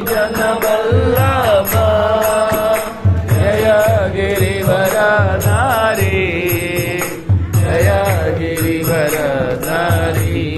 जन वल्लभ जय गिरिवर नारी जय गिरिवर नारी।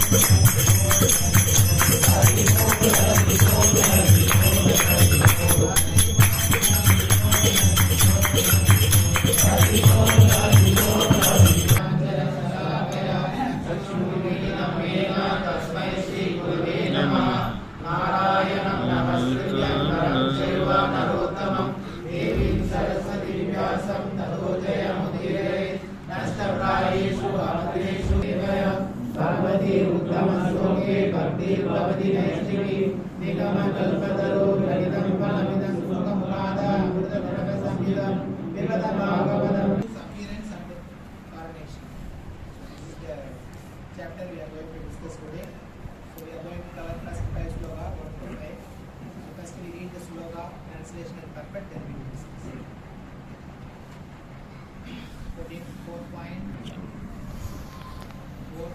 Chapter we are going to discuss today. So we are going to cover first 5 sloka, 1 to 5. So first we read the sloka, translation and perfect, then we will discuss. 4 point. 4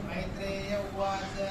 Maitreya uvacha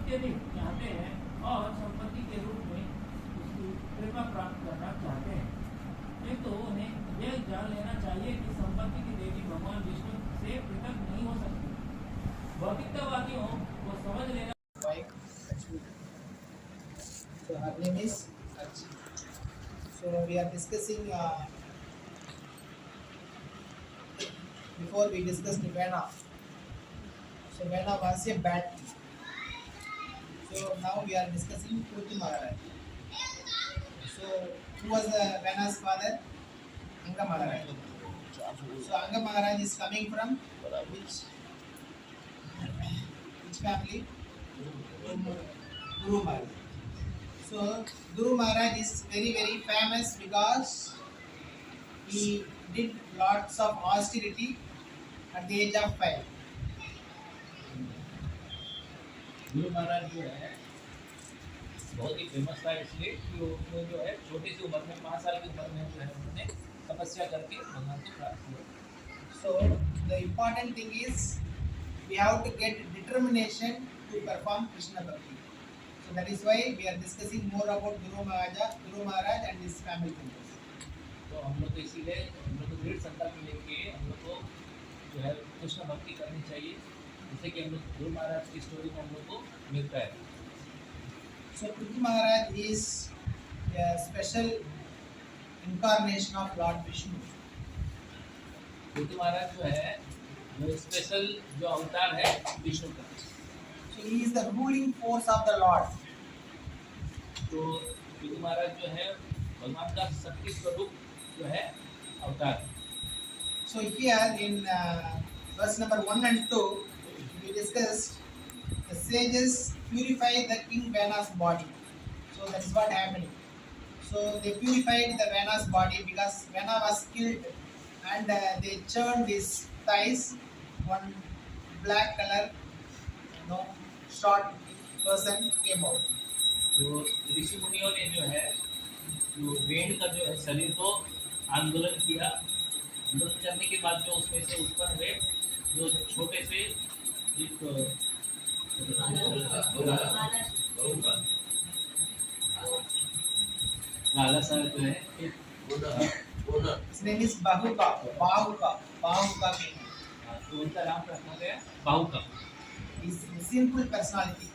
अत्यधिक चाहते हैं और संपत्ति के रूप में उसकी कृपा प्राप्त करना चाहते हैं, नहीं तो उन्हें यह जान लेना चाहिए कि संपत्ति की देवी भगवान विष्णु से पृथक नहीं हो सकती। भौतिकतावादियों को समझ लेना। So her name is Archie. So we are discussing before we discussed Vena. So Vena was a bad king. So now we are discussing Pruthi Maharaj. So who was Vena's father? Anga Maharaj. So Anga Maharaj is coming from which family? Guru Maharaj. So Guru Maharaj is very famous because he did lots of austerity at the age of 5. Guru Maharaj जो है बहुत ही famous था, इसलिए कि वो जो है छोटी सी उम्र में 5 साल की उम्र में जो है उन्होंने तपस्या करके भगवान को प्राप्त किया। So the important thing is we have to get determination to perform Krishna Bhakti. So that is why we are discussing more about Guru Maharaj and his family members. तो हम लोग तो इसीलिए हम लोग को दृढ़ संकल्प लेके हम लोग को जो है कृष्ण भक्ति करनी चाहिए, जिससे कि हम लोग गुरु महाराज की स्टोरी में हम लोग को मिलता है। So Pruthi Maharaj is a special incarnation of Lord Vishnu. पृथ्वी महाराज जो है वो स्पेशल जो अवतार है विष्णु का। So he is the ruling force of the Lord. तो पृथ्वी महाराज जो है भगवान का शक्ति स्वरूप जो है अवतार। So here in verse number 1 and 2 we discussed the sages purify the king Vena's body. So that is what happening. So they purified the Vena's body because Vena was killed, and they churned his thighs. One black color, short person came out. तो ऋषि मुनियों ने जो है जो वेद का जो है शरीर को आंदोलन किया, आंदोलन करने के बाद जो उसमें से उत्पन्न हुए जो छोटे से एक लाला सा जो है His name is Bahuka came out. तो उनका नाम रखा गया बाहुका। He's a simple personality.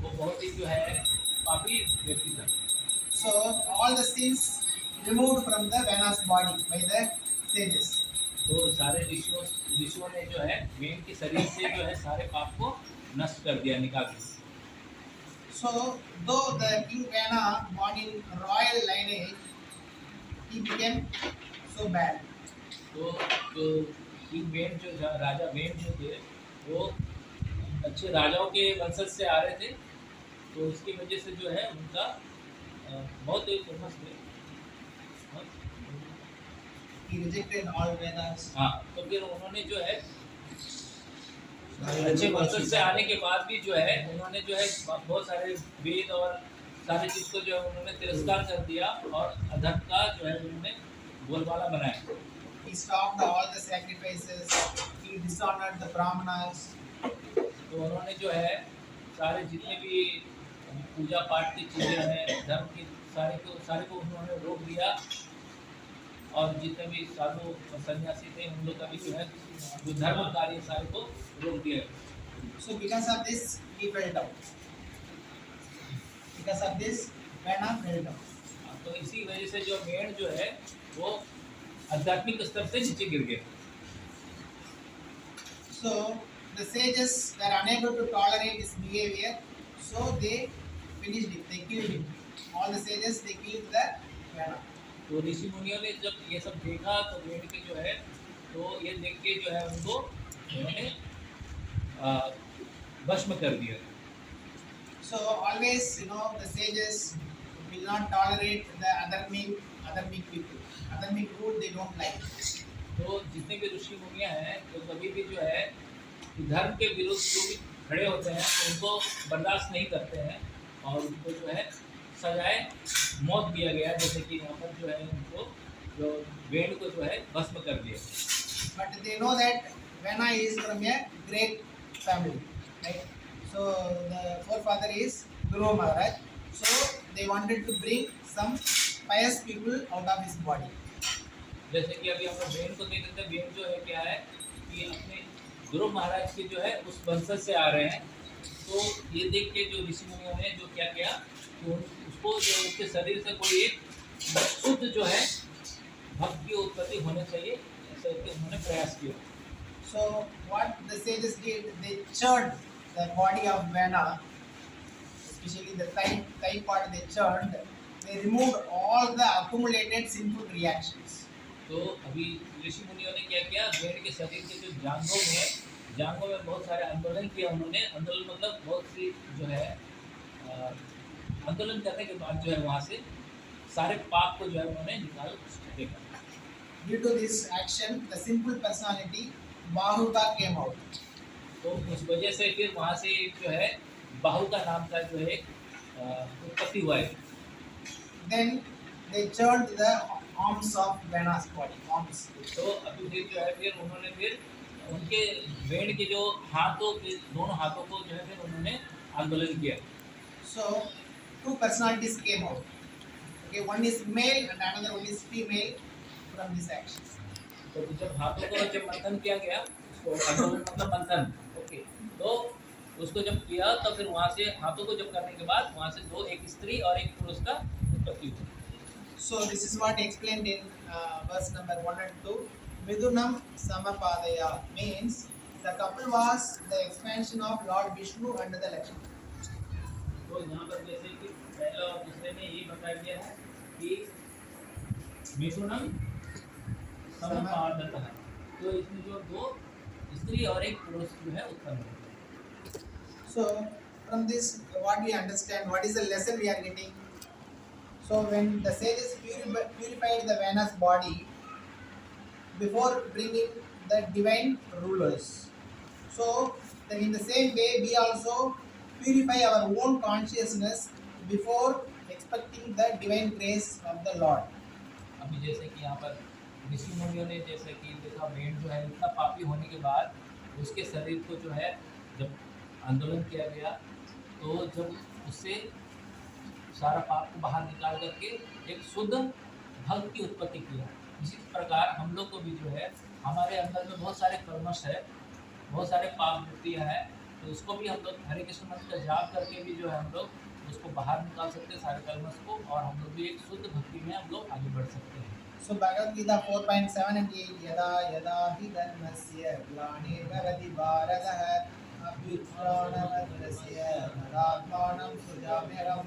वो बहुत ही जो है पापी व्यक्ति था। So all the sins removed from the Vena's body by the sages. तो सारे ऋषियों ने जो है वेद के शरीर से जो है सारे पाप को नष्ट कर दिया, निकाल दिया। So though the king Vena born in royal lineage, he became so bad. तो जो किंग वेन जो राजा वेन जो थे वो अच्छे राजाओं के वंशज से आ रहे थे, तो उसकी वजह से जो है उनका बहुत ही फेमस थे। He rejected all Vedas. हाँ, तो फिर उन्होंने जो है अच्छे वंशज से आने के बाद भी जो है उन्होंने जो है बहुत सारे वेद और सारी चीज को जो है उन्होंने तिरस्कार कर दिया और अधर्म का जो है उन्होंने बोलबाला बनाया। He stopped all the sacrifices. He dishonored the Brahmanas. तो उन्होंने जो है सारे जितने भी पूजा पाठ की चीज़ें हैं धर्म की सारे को उन्होंने रोक दिया, और जितने भी साधु और सन्यासी थे उन लोग का भी जो है जो धर्म कार्य सारे को रोक दिया। So because of this, he fell down. Because of this, Vena fell down. तो इसी वजह से जो मेड़ जो है वो आध्यात्मिक स्तर से नीचे गिर गए। So the sages were unable to tolerate his behavior, so they finished him. They killed him. All the sages, they killed the Vena. तो ऋषि मुनियों ने जब ये सब देखा तो मेड़ के जो है तो ये देख के जो है उनको उन्होंने भस्म कर दिया। So always, the sages will not tolerate the other people. Other rule they don't like. तो जितने भी ऋषि मुनियाँ हैं तो कभी भी जो है धर्म के विरुद्ध जो भी खड़े होते हैं तो उनको बर्दाश्त नहीं करते हैं और उनको जो है सजाए मौत दिया गया, जैसे कि यहाँ पर जो है उनको जो वेण को जो है भस्म कर दिया। But they know that Vena is from a great family, right? So So the forefather is Dhruva Maharaj. So they wanted to bring some pious people out of his body. जैसे कि अभी हम लोग वेन को देख रहे थे, when जो है क्या है कि अपने ध्रुव महाराज के जो है उस वंशज से आ रहे हैं। तो ये देख के जो ऋषि मुनियों ने जो क्या किया तो उसको जो उसके शरीर से कोई एक शुद्ध जो है भक्त की उत्पत्ति होनी चाहिए, ऐसे करके उन्होंने प्रयास किया। So what the sages did, they churned the body of Vena, especially the thigh part. They churned. They removed all the accumulated sinful reactions. तो अभी ऋषि मुनियों ने क्या किया, भेड़ के शरीर के जो जांघों में बहुत सारे आंदोलन किया उन्होंने। आंदोलन मतलब बहुत सी जो है आंदोलन करने के बाद जो है वहाँ से सारे पाप को जो है उन्होंने निकाल देखा। Due to this action, the simple personality Bahuka came out. तो उस वजह से फिर वहाँ से जो है बाहुका नाम का जो है उत्पत्ति हुआ है। Then they churned the arms of Vena's body. Arms. तो अभी फिर जो है फिर उन्होंने फिर उनके भेड़ के जो हाथों के दोनों हाथों को जो है फिर उन्होंने आंदोलन किया। So two personalities came out. Okay, one is male and another one is female from this action. तो जब हाथों को जब मंथन किया गया, तो आंदोलन मतलब मंथन, ओके, तो उसको जब किया तो फिर वहाँ से हाथों को जब करने के बाद वहाँ से दो, एक स्त्री और एक पुरुष का उत्पत्ति हुई। So this is what explained in verse number 1 and 2. Midunam Samapadaya means the couple was the expansion of Lord Vishnu and the Lakshmi. तो यहाँ पर जैसे कि पहले और दूसरे में ये बताया गया है कि मिथुनम समपादतः, तो इसमें जो दो स्त्री और एक पुरुष जो है उत्पन्न हुए। So from this, what we understand, what is the lesson we are getting? So when the sages purified the Vena's body before bringing the divine rulers, so in the same way we also purify our own consciousness before expecting the divine grace of the Lord. अभी जैसे कि यहाँ पर ऋषि मुनियों ने जैसे कि देखा भेड़ जो है इतना पापी होने के बाद उसके शरीर को जो है जब आंदोलन किया गया तो जब उससे सारा पाप को बाहर निकाल करके एक शुद्ध भक्त की उत्पत्ति किया। इसी प्रकार हम लोग को भी जो है हमारे अंदर में बहुत सारे कर्मश है, बहुत सारे पाप वृत्तियाँ हैं, तो उसको भी हम लोग हरे कृष्ण मंत्र का जाप करके भी जो है हम लोग उसको बाहर निकाल सकते हैं सारे कर्मश को, और हम लोग भी एक शुद्ध भक्ति में हम लोग आगे बढ़ सकते हैं। So Bhagavad Gita 4.7 and 8 Yada Yada Hi Dharmasya Glanirvagati Bharataha Abhyuttranavadrasya Nadatmanam Sujamyaram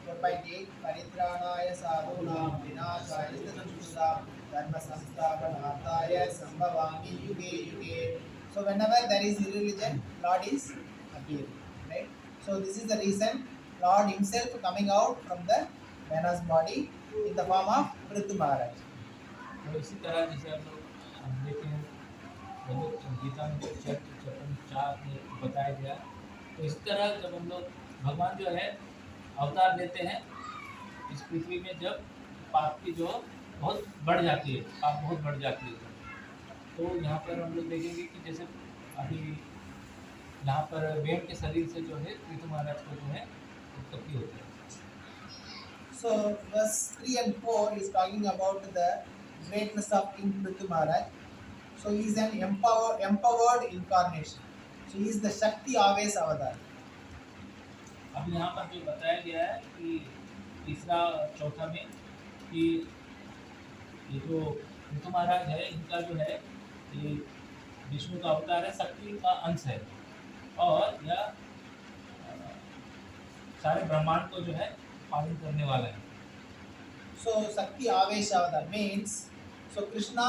4.8 Paritranaya Sadhunam Vinashaya Dhammasam Dharma Samsthapanarthaya Sambhavami Yuge Yuge. So whenever there is religion, Lord is appearing, right? So this is the reason Lord himself coming out from the Vena's body in the form of Prithu Maharaj. तो इसी तरह जैसे हम देखें भगवत गीता में chapter 4 में बताया गया, तो इस तरह जब हम लोग भगवान जो है अवतार देते हैं इस पृथ्वी में, जब पाप की जो बहुत बढ़ जाती है, पाप बहुत बढ़ जाती है, तो यहाँ पर हम लोग देखेंगे कि जैसे अभी यहाँ पर भेड़ के शरीर से जो है पृथु महाराज को जो है उत्पत्ति होती है। So verse 3 and 4 is talking about the greatness of King Prithu Maharaj. So he is an empowered incarnation. So he is the Shakti Aves Avatar. अब यहाँ पर जो बताया गया है कि तीसरा चौथा में कि ये जो पृथु महाराज है इनका जो है ये विष्णु का अवतार है, शक्ति का अंश है, और यह सारे ब्रह्मांड को जो है पालन करने वाला है। So Shakti Aves Avatar means, so Krishna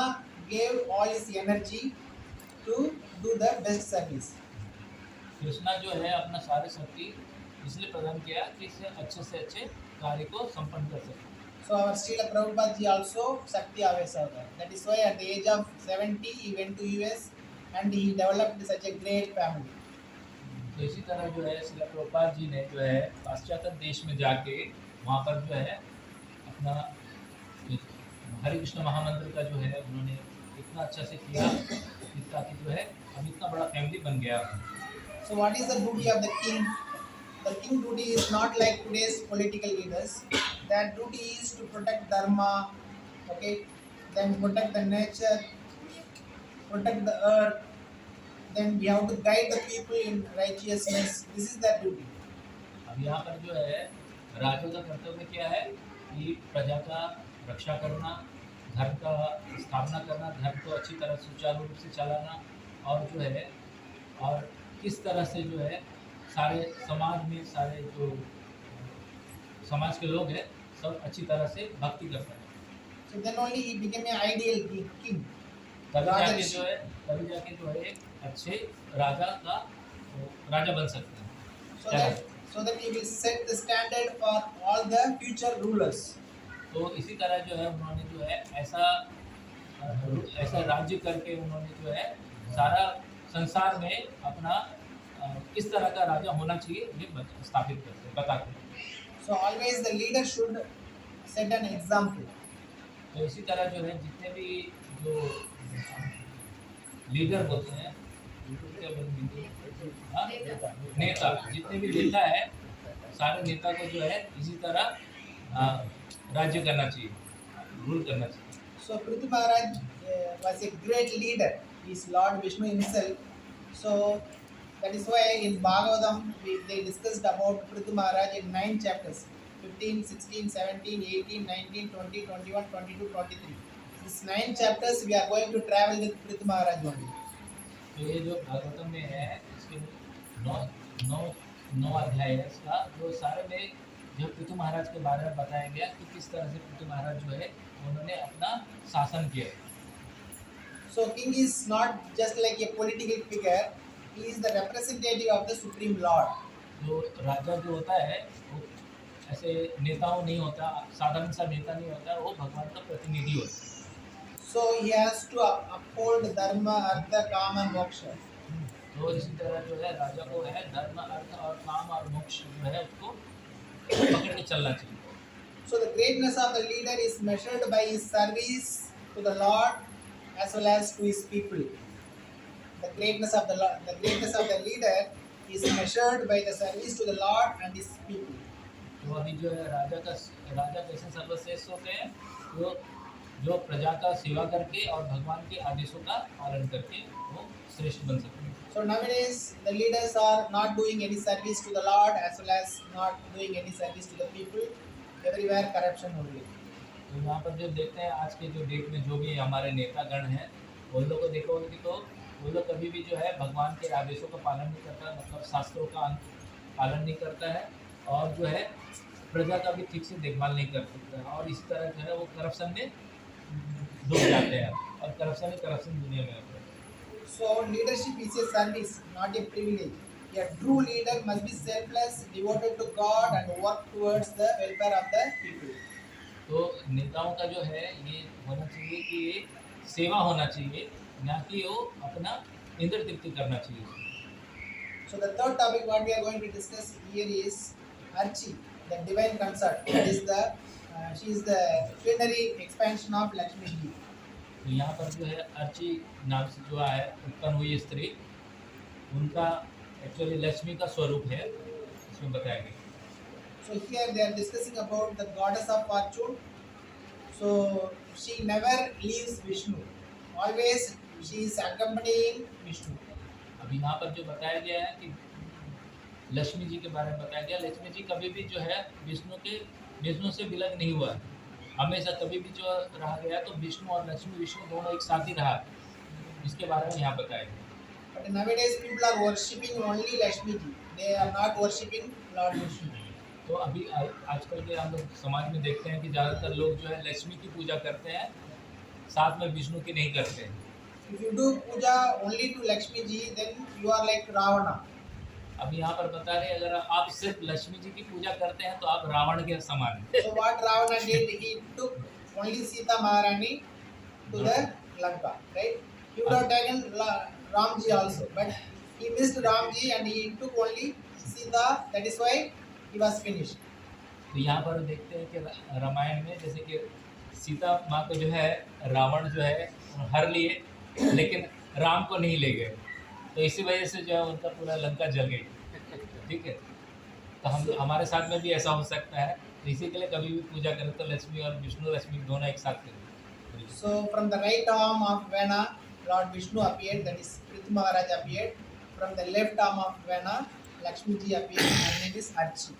gave all his energy to do the best service. Krishna जो है अपना सारे शक्ति इसलिए प्रदान किया कि इससे अच्छे कार्य को संपन्न कर सके। So our Srila Prabhupada ji also Shakti Aves Avatar. That is why at the age of 70 he went to US and he developed such a great family. तो इसी तरह जो है श्रील प्रभुपाद जी ने जो है पाश्चात्य देश में जाके वहाँ पर जो है अपना हरे कृष्ण महामंत्र का जो है उन्होंने इतना अच्छा से किया ताकि जो है अब इतना बड़ा फैमिली बन गया। So what is the duty of the king? The king duty is not like today's political leaders. Their duty is to protect dharma, okay, then protect the nature, protect the earth, then we have to guide the people in righteousness. This is their duty. अब यहाँ पर जो है राजा का कर्तव्य क्या है कि प्रजा का रक्षा करना, धर्म का स्थापना करना, धर्म को अच्छी तरह सुचारू रूप से चलाना, और जो है और किस तरह से जो है सारे समाज में सारे जो समाज के लोग हैं सब अच्छी तरह से भक्ति करते हैं। So then only he became an ideal king. तभी जाके जो है एक अच्छे राजा बन सकते हैं। So that he will set the standard for all the future rulers. तो इसी तरह जो है उन्होंने जो है ऐसा राज्य करके उन्होंने जो है सारा संसार में अपना किस तरह का राजा होना चाहिए ये स्थापित करते हैं, बताते हैं। So always the leader should set an example. तो इसी तरह जो है जितने भी जो लीडर होते हैं, हाँ? नेता, जितने भी नेता है सारे नेता को जो है इसी तरह राज्य करना चाहिए, रूल करना चाहिए। So Prithu Maharaj was a great leader. He is Lord Vishnu himself. So that is why in Bhagavatam they discussed about Prithu Maharaj in 9 chapters: 15, 16, 17, 18, 19, 20, 21, 22, 23. These 9 chapters we are going to travel with Prithu Maharaj only. तो ये जो भागवतम में है इसके 9 अध्याय है, इसका जो सारे में जो पृथु महाराज के बारे में बताया गया कि किस तरह से पृथु महाराज जो है उन्होंने अपना शासन किया। So king is not just like a political figure; he is the representative of the Supreme Lord. जो राजा जो होता है वो ऐसे नेताओं नहीं होता, साधारण सा नेता नहीं होता, वो भगवान का प्रतिनिधि होता है। So he has to uphold dharma, artha, kama, moksha. तो इसी तरह जो है राजा को है धर्म, अर्थ और काम और मोक्ष जो है उसको पकड़ के चलना चाहिए। So the greatness of the leader is measured by his service to the Lord as well as to his people. The greatness of the leader is measured by the service to the Lord and his people. तो अभी जो है राजा कैसे सर्वश्रेष्ठ होते हैं, जो प्रजा का सेवा करके और भगवान के आदेशों का पालन करके वो श्रेष्ठ बन सकते हैं। So nowadays the leaders are not doing any service to the Lord as well as not doing any service to the people. Everywhere corruption only. तो यहाँ पर जो देखते हैं आज के जो डेट में जो भी हमारे नेतागण हैं वो लोग को देखोगे कि तो वो लोग कभी भी जो है भगवान के आदेशों का पालन नहीं करता, मतलब शास्त्रों का पालन नहीं करता है, और जो है प्रजा का भी ठीक से देखभाल नहीं कर सकता है, और इसी तरह जो है वो करप्शन में डूब जाते हैं, और करप्शन दुनिया में होता है। So leadership is a service, not a privilege. A true leader must be selfless, devoted to God, and work towards the welfare of the people. तो नेताओं का जो है ये होना चाहिए कि ये सेवा होना चाहिए, ना कि वो अपना इंद्र तृप्ति करना चाहिए। So the third topic what we are going to discuss here is Archi, the divine consort. That is she is the plenary expansion of Lakshmi ji. तो यहाँ पर जो है अर्ची नाम से जो है उत्पन्न हुई स्त्री, उनका एक्चुअली लक्ष्मी का स्वरूप है, इसमें बताया गया। So here they are discussing about the goddess of fortune. So she never leaves Vishnu. Always she is accompanying Vishnu. अभी यहाँ पर जो बताया गया है कि लक्ष्मी जी के बारे में बताया गया, लक्ष्मी जी कभी भी जो है विष्णु से विलग नहीं हुआ है, हमेशा कभी भी जो रहा गया तो विष्णु और विष्णु दोनों एक साथ ही रहा, इसके बारे में यहाँ बताया गया। But nowadays people are worshipping only Lakshmi ji. They are not worshipping Lord Vishnu. तो अभी आजकल के हम लोग समाज में देखते हैं कि ज़्यादातर लोग जो है लक्ष्मी की पूजा करते हैं, साथ में विष्णु की नहीं करते हैं। If you do puja only to Lakshmi ji, then you are like Ravana. अभी यहाँ पर बता रहे हैं अगर आप सिर्फ लक्ष्मी जी की पूजा करते हैं तो आप रावण के समान हैं। So what Ravana did, he took only Sita Maharani to the Lanka, right? He would have taken Ramji also, but he missed Ramji and he took only Sita. That is why he was finished. तो यहाँ पर देखते हैं कि रामायण में जैसे कि सीता माँ को जो है रावण जो है हर लिए, लेकिन राम को नहीं ले गए। तो इसी वजह से जो है उनका पूरा लंका जल गई। ठीक है, तो हम हमारे साथ में भी ऐसा हो सकता है, तो इसी के लिए कभी भी पूजा करें तो लक्ष्मी और विष्णु लक्ष्मी दोनों एक साथ करें। So from the right arm of Vena, Lord Vishnu appeared, that is Prithu Maharaj appeared. From the left arm of Vena, Lakshmi ji appeared, her name is Archi.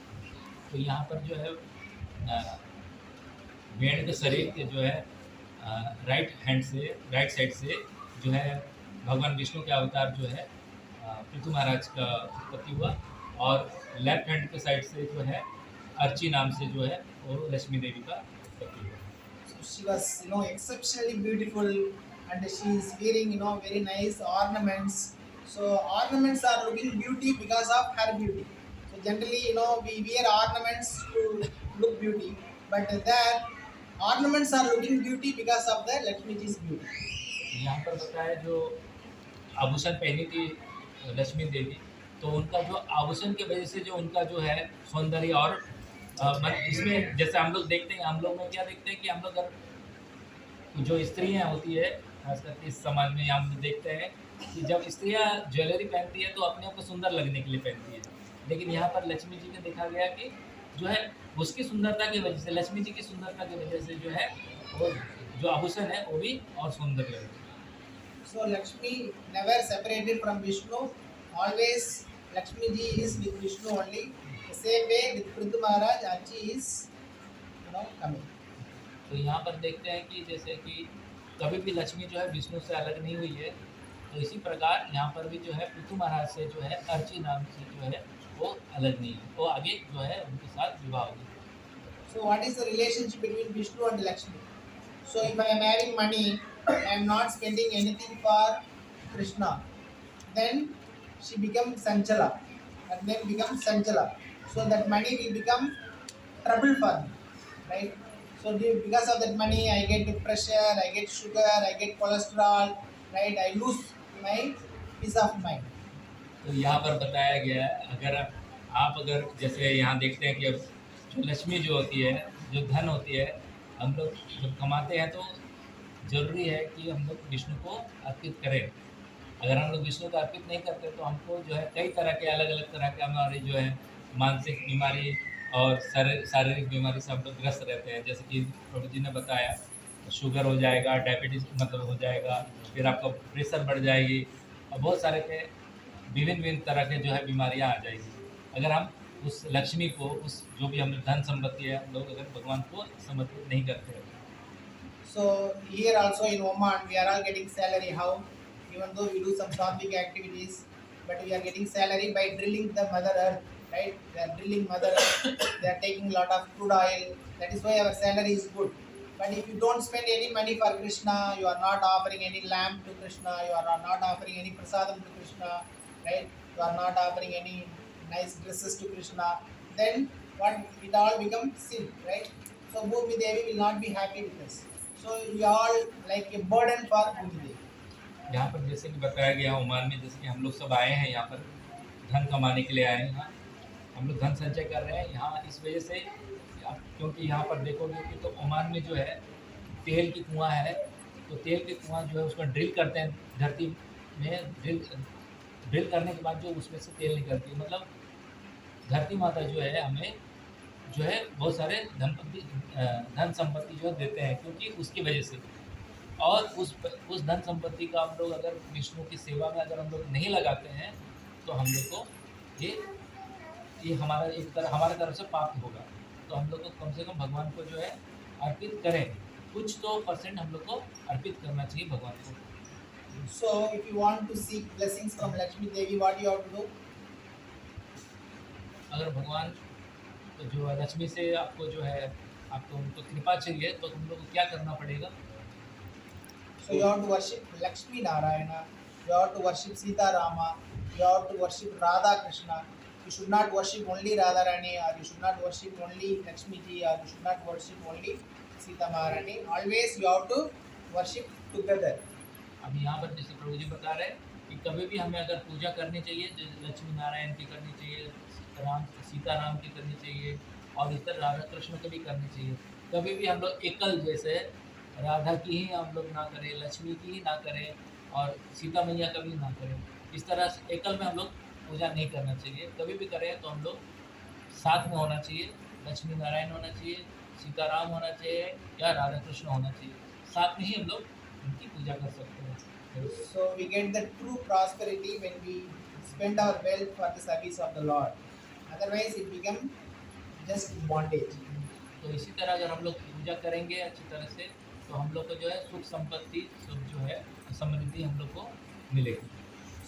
तो यहाँ पर जो है भेड़ के शरीर के जो है राइट हैंड से, राइट साइड से जो है भगवान विष्णु के अवतार जो है पृथु महाराज का उत्पत्ति हुआ, और लेफ्ट हैंड के साइड से जो है अर्ची नाम से जो है वो लक्ष्मी देवी का उत्पत्ति हुआ। So she was, exceptionally beautiful, and she is wearing, very nice ornaments. So ornaments are looking beauty because of her beauty. So generally, we wear ornaments to look beauty, but there ornaments are looking beauty because of the Lakshmi ji's beauty. यहाँ पर बताया जो आभूषण पहनी थी लक्ष्मी देवी, तो उनका जो आभूषण की वजह से जो उनका जो है सौंदर्य और इसमें जैसे हम लोग देखते हैं, हम लोग में क्या देखते हैं कि हम लोग अगर जो स्त्रियाँ होती है खास करके इस समाज में हम लोग देखते हैं कि जब स्त्रियाँ ज्वेलरी पहनती है तो अपने आप को सुंदर लगने के लिए पहनती है, लेकिन यहाँ पर लक्ष्मी जी को देखा गया कि जो है उसकी सुंदरता की वजह से, लक्ष्मी जी की सुंदरता की वजह से जो है वो जो आभूषण है वो भी और सुंदर लगे। So Lakshmi never separated from Vishnu. Always Lakshmi ji is with Vishnu only. The same way with Prithu Maharaj, Archi is, coming. तो यहाँ पर देखते हैं कि जैसे कि कभी भी लक्ष्मी जो है विष्णु से अलग नहीं हुई है, तो इसी प्रकार यहाँ पर भी जो है पृथु महाराज से जो है अर्ची नाम से जो है वो अलग नहीं है, वो आगे जो है उनके साथ विवाह होगी। So what is the relationship between Vishnu and Lakshmi? So if I am having money, I am not spending anything for Krishna, then she becomes Sanchala, and then becomes Sanchala. So that money will become trouble for me, right? So because of that money, I get pressure, I get sugar, I get cholesterol, right? I lose my peace of mind. तो यहाँ पर बताया गया है, अगर आप अगर जैसे यहाँ देखते हैं कि अब जो लक्ष्मी जो होती है, जो धन होती है, हम लोग जब कमाते हैं तो ज़रूरी है कि हम लोग विष्णु को अर्पित करें। अगर हम लोग विष्णु को अर्पित नहीं करते तो हमको जो है कई तरह के अलग अलग तरह के हमारे जो है मानसिक बीमारी और शारीरिक बीमारी से हम लोग ग्रस्त रहते हैं। जैसे कि प्रभु जी ने बताया, शुगर हो जाएगा, डायबिटीज़ मतलब हो जाएगा, फिर आपका प्रेशर बढ़ जाएगी, और बहुत सारे के विभिन्न तरह के जो है बीमारियां आ जाएगी। अगर हम उस लक्ष्मी को, उस जो भी हमें धन संपत्ति है, हम लोग अगर भगवान को समर्पित नहीं करते हैं। So here also in Oman, we are all getting salary. How? Even though we do some sattvic activities, but we are getting salary by drilling the Mother Earth, right? They are drilling Mother Earth. They are taking lot of crude oil. That is why our salary is good. But if you don't spend any money for Krishna, you are not offering any lamp to Krishna, you are not offering any prasadam to Krishna, right? You are not offering any nice dresses to Krishna, then what? It all becomes sin, right? So Bhumi Devi will not be happy with us. So we are all like a burden for Bhumi Devi. यहाँ पर जैसे कि बताया गया Oman में, जैसे कि हम लोग सब आए हैं यहाँ पर धन कमाने के लिए आए हैं, यहाँ हम लोग धन संचय कर रहे हैं यहाँ इस वजह से, क्योंकि यहाँ पर देखोगे कि तो ओमान में जो है तेल की कुआं है, तो तेल के कुआं जो है उसको ड्रिल करते हैं धरती में, ड्रिल करने के बाद जो उसमें से तेल निकलती है, मतलब धरती माता जो है हमें जो है बहुत सारे धन संपत्ति जो देते हैं, क्योंकि उसकी वजह से। और उस धन संपत्ति का हम लोग अगर विष्णु की सेवा में अगर हम लोग नहीं लगाते हैं तो हम लोग को ये हमारा हमारे तरफ से पाप होगा। तो हम लोग को कम से कम भगवान को जो है अर्पित करें, कुछ तो परसेंट हम लोग को अर्पित करना चाहिए भगवान को। So if you want to seek blessings from Lakshmi Devi, what you have to do? अगर भगवान तो जो लक्ष्मी से आपको जो है आपको उनको कृपा चाहिए तो हम लोग को क्या करना पड़ेगा? So you have to worship Lakshmi Narayana, you have to worship Sita Rama, you have to worship Radha Krishna. You should not worship only Radharani, or you should not worship only Lakshmi ji, or you should not worship only Sita Maharani. Always you have to worship together. अभी यहाँ पर जैसे प्रभु जी बता रहे हैं कि कभी भी हमें अगर पूजा करनी चाहिए, लक्ष्मी नारायण की करनी चाहिए, सीता राम की करनी चाहिए, और इधर राधा कृष्ण की भी करनी चाहिए। कभी भी हम लोग एकल जैसे राधा की ही हम लोग ना करें, लक्ष्मी की ही ना करें, और सीता मैया का भी ना करें। इस तरह से एकल में हम लोग पूजा नहीं करना चाहिए। कभी भी करें तो हम लोग साथ में होना चाहिए। लक्ष्मी नारायण होना चाहिए, सीताराम होना चाहिए या राधा कृष्ण होना चाहिए। साथ में ही हम लोग उनकी पूजा कर सकते हैं। So we get the true prosperity when we spend our wealth for the service of the Lord. Otherwise, it becomes just bondage. तो इसी तरह अगर हम लोग पूजा करेंगे अच्छी तरह से तो हम लोग को जो है सुख संपत्ति, सुख जो है समृद्धि हम लोग को मिलेगी।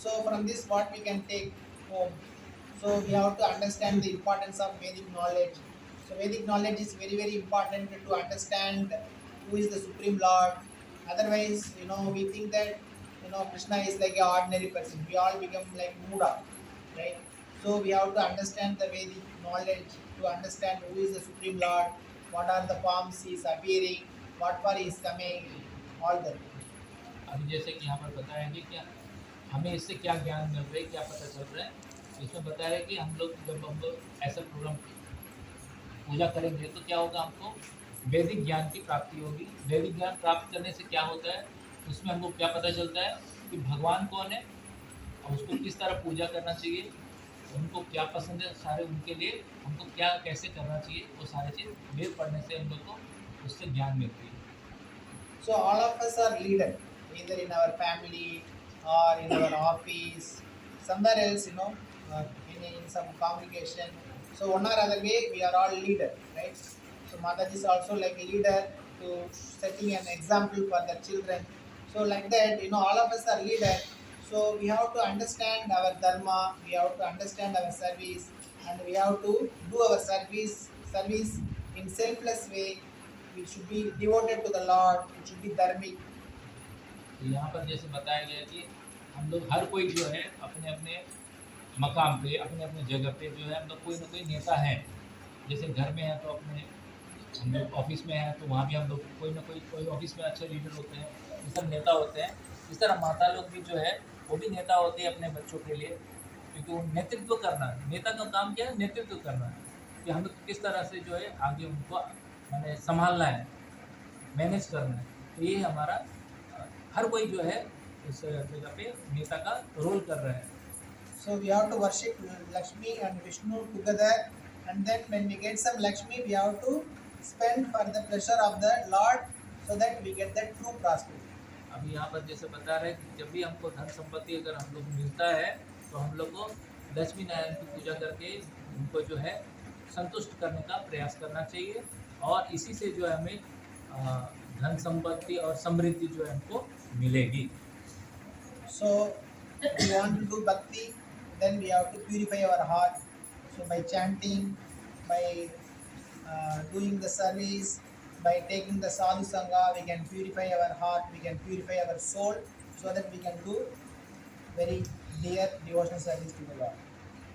So from this, what we can take home. So we have to understand the importance of Vedic knowledge. So Vedic knowledge is very very important to understand who is the Supreme Lord. Otherwise, we think that Krishna is like an ordinary person. We all become like Muda, right? So we have to understand the Vedic knowledge to understand who is the Supreme Lord, what are the forms he is appearing, what for he is coming, all that. अभी जैसे कि यहाँ पर बताया कि क्या हमें इससे क्या ज्ञान मिल रहा है, क्या पता चल रहा है। इसमें बताया है कि हम लोग जब हम लोग ऐसा प्रोग्राम पूजा करेंगे तो क्या होगा, हमको वैदिक ज्ञान की प्राप्ति होगी। वैदिक ज्ञान प्राप्त करने से क्या होता है, उसमें हमको क्या पता चलता है कि भगवान कौन है और उसको किस तरह पूजा करना चाहिए, उनको क्या पसंद है, सारे उनके लिए हमको क्या कैसे करना चाहिए, वो सारी चीज़ वेद पढ़ने से हम लोग को उससे ज्ञान मिलती है। So all of us are leader, either in our family or in our office, somewhere else, in some congregation. So one or other way, we are all leader, right? So Mataji is also like a leader to setting an example for the children. So like that, all of us are leader. So we have to understand our dharma, we have to understand our service, and we have to do our service in selfless way. We should be devoted to the Lord. It should be dharmic. तो यहाँ पर जैसे बताया गया कि हम लोग हर कोई जो है अपने अपने मकाम पे, अपने अपने जगह पे जो है हम लोग कोई ना कोई नेता है। जैसे घर में है तो अपने हम लोग ऑफिस में है तो वहाँ भी हम लोग कोई ना कोई ऑफिस में अच्छे लीडर होते हैं, ये सब नेता होते हैं। इस तरह माता लोग भी जो है वो भी नेता होते हैं अपने बच्चों के लिए, क्योंकि वो नेतृत्व करना है। नेता का काम क्या है, नेतृत्व करना है कि हम लोग किस तरह से जो है आगे उनको मैंने संभालना है, मैनेज करना है। तो ये हमारा हर कोई जो है इस जगह पे नेता का रोल कर रहा है। So we have to worship Lakshmi and Vishnu together, and then when we get some Lakshmi, we have to spend for the pleasure of the Lord, so that we get that true prosperity. अभी यहाँ पर जैसे बता रहे हैं कि जब भी हमको धन संपत्ति अगर हम लोग मिलता है तो हम लोग को लक्ष्मी नारायण की पूजा करके उनको जो है संतुष्ट करने का प्रयास करना चाहिए, और इसी से जो है हमें धन संपत्ति और समृद्धि जो है हमको मिलेगी। So we want to do bhakti, then we have to purify our heart. So by chanting, by doing the service, by taking the sadhu sangha, we can purify our heart, we can purify our soul, so that we can do very dear devotional service to the Lord.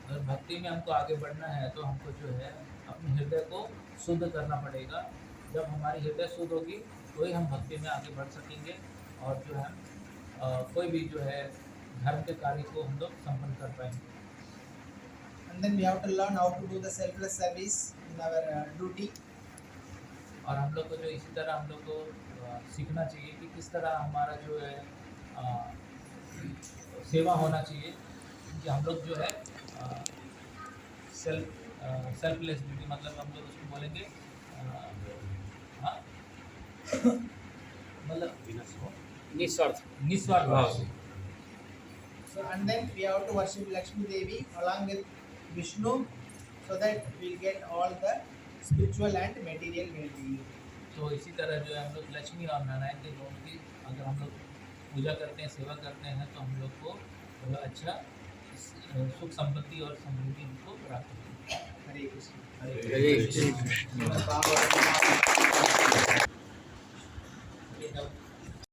अगर भक्ति में हमको आगे बढ़ना है तो हमको जो है अपने हृदय को शुद्ध करना पड़ेगा। जब हमारी हृदय शुद्ध होगी तो ही हम भक्ति में आगे बढ़ सकेंगे, और जो है कोई भी जो है धर्म के कार्य को हम लोग संपन्न कर पाएंगे। And then we have to learn how to do the selfless service in our duty. और हम लोग को जो इसी तरह हम लोग को सीखना चाहिए कि किस तरह हमारा जो है सेवा होना चाहिए, कि हम लोग जो है सेल्फलेस ड्यूटी, मतलब हम लोग उसको बोलेंगे हाँ मतलब निस्वार्थ भाव से। So and then we have to worship Lakshmi Devi along with Vishnu, so that we get all the spiritual and material well-being. तो इसी तरह जो है हम लोग लक्ष्मी और नारायण के दोनों की अगर हम लोग पूजा करते हैं, सेवा करते हैं, तो हम लोग को अच्छा सुख संपत्ति और समृद्धि हमको प्राप्त होगी। Hare Krishna. हरे कृष्ण।